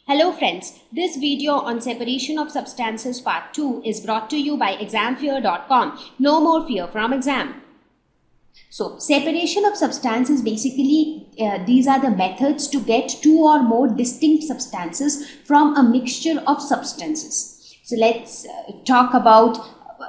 Hello friends, this video on separation of substances part 2 is brought to you by examfear.com. No more fear from exam. So separation of substances basically these are the methods to get two or more distinct substances from a mixture of substances. So let's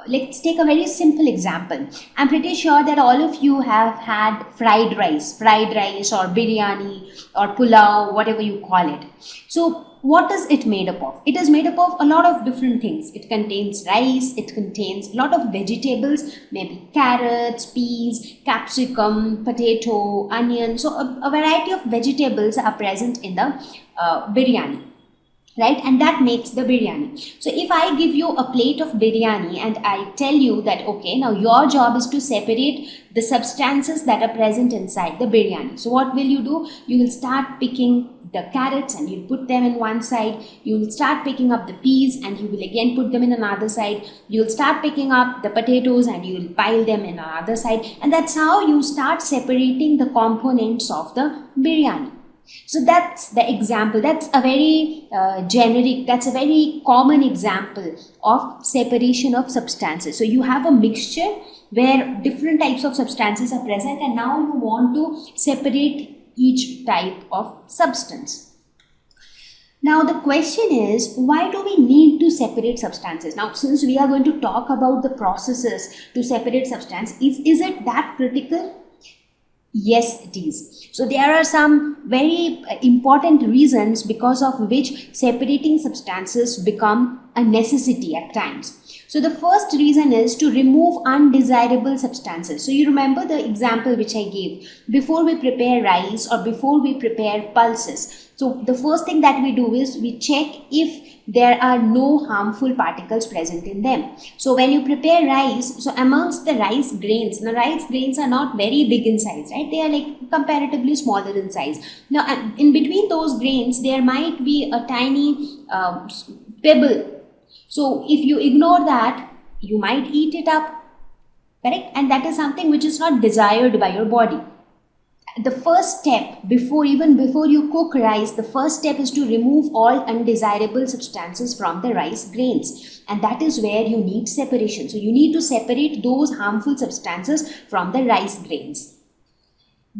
let's take a very simple example. I'm pretty sure that all of you have had fried rice or biryani or pulao, whatever you call it. So what is it made up of? It is made up of a lot of different things. It contains rice, it contains a lot of vegetables, maybe carrots, peas, capsicum, potato, onion. So a variety of vegetables are present in the biryani. Right, and that makes the biryani. So if I give you a plate of biryani and I tell you that okay, now your job is to separate the substances that are present inside the biryani. So what will you do? You will start picking the carrots and you'll put them in one side. You will start picking up the peas and you will again put them in another side. You'll start picking up the potatoes and you will pile them in another side. And that's how you start separating the components of the biryani. So that's the example. That's a very that's a very common example of separation of substances. So you have a mixture where different types of substances are present and now you want to separate each type of substance. Now the question is, why do we need to separate substances? Now since we are going to talk about the processes to separate substance, is it that critical? Yes, it is. So there are some very important reasons because of which separating substances become a necessity at times. So the first reason is to remove undesirable substances. So you remember the example which I gave. Before we prepare rice or before we prepare pulses. So the first thing that we do is we check if there are no harmful particles present in them. So when you prepare rice, so amongst the rice grains, now rice grains are not very big in size, right? They are like comparatively smaller in size. Now in between those grains, there might be a tiny pebble. So if you ignore that, you might eat it up, correct? And that is something which is not desired by your body. The first step, before you cook rice, the first step is to remove all undesirable substances from the rice grains. And that is where you need separation. So you need to separate those harmful substances from the rice grains.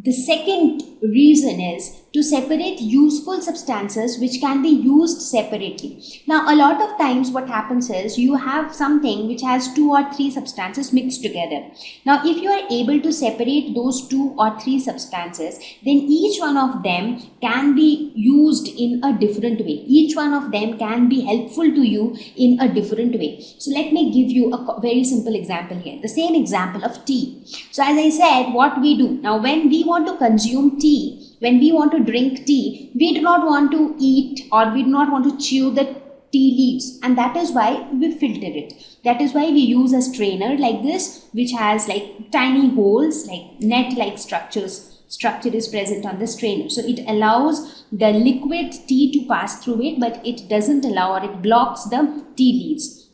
The second reason is to separate useful substances which can be used separately. Now, a lot of times what happens is you have something which has 2 or 3 substances mixed together. Now, if you are able to separate those 2 or 3 substances, then each one of them can be used in a different way. Each one of them can be helpful to you in a different way. So, let me give you a very simple example here. The same example of tea. So, as I said, what we do now when we want to consume tea, when we want to drink tea, we do not want to eat or we do not want to chew the tea leaves, and that is why we filter it. That is why we use a strainer like this, which has like tiny holes, like net-like structure is present on the strainer. So it allows the liquid tea to pass through it, but it doesn't allow or it blocks the tea leaves.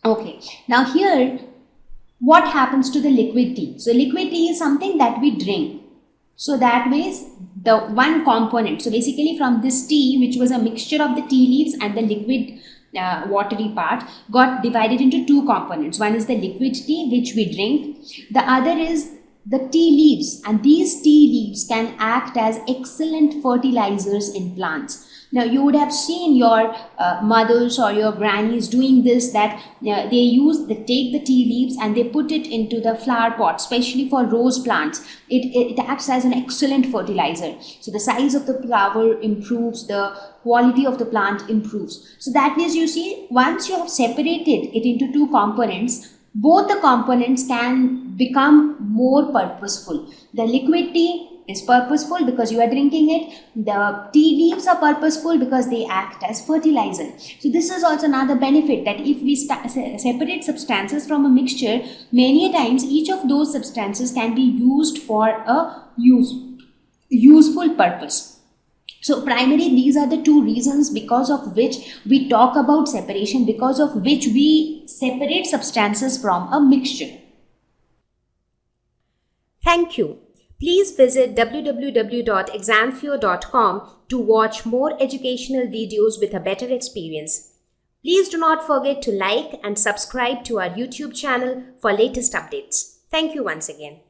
Okay, now here what happens to the liquid tea? So liquid tea is something that we drink. So that way the one component, so basically from this tea, which was a mixture of the tea leaves and the liquid watery part, got divided into 2 components. One is the liquid tea which we drink. The other is the tea leaves, and these tea leaves can act as excellent fertilizers in plants. Now you would have seen your mothers or your grannies doing this, that they take the tea leaves and they put it into the flower pot, especially for rose plants. It acts as an excellent fertilizer. So the size of the flower improves, the quality of the plant improves. So that means you see, once you have separated it into 2 components, both the components can become more purposeful. The liquid tea is purposeful because you are drinking it. The tea leaves are purposeful because they act as fertilizer. So this is also another benefit, that if we separate substances from a mixture, many times each of those substances can be used for a useful purpose. So primarily these are the 2 reasons because of which we talk about separation, because of which we separate substances from a mixture. Thank you. Please visit www.examfear.com to watch more educational videos with a better experience. Please do not forget to like and subscribe to our YouTube channel for latest updates. Thank you once again.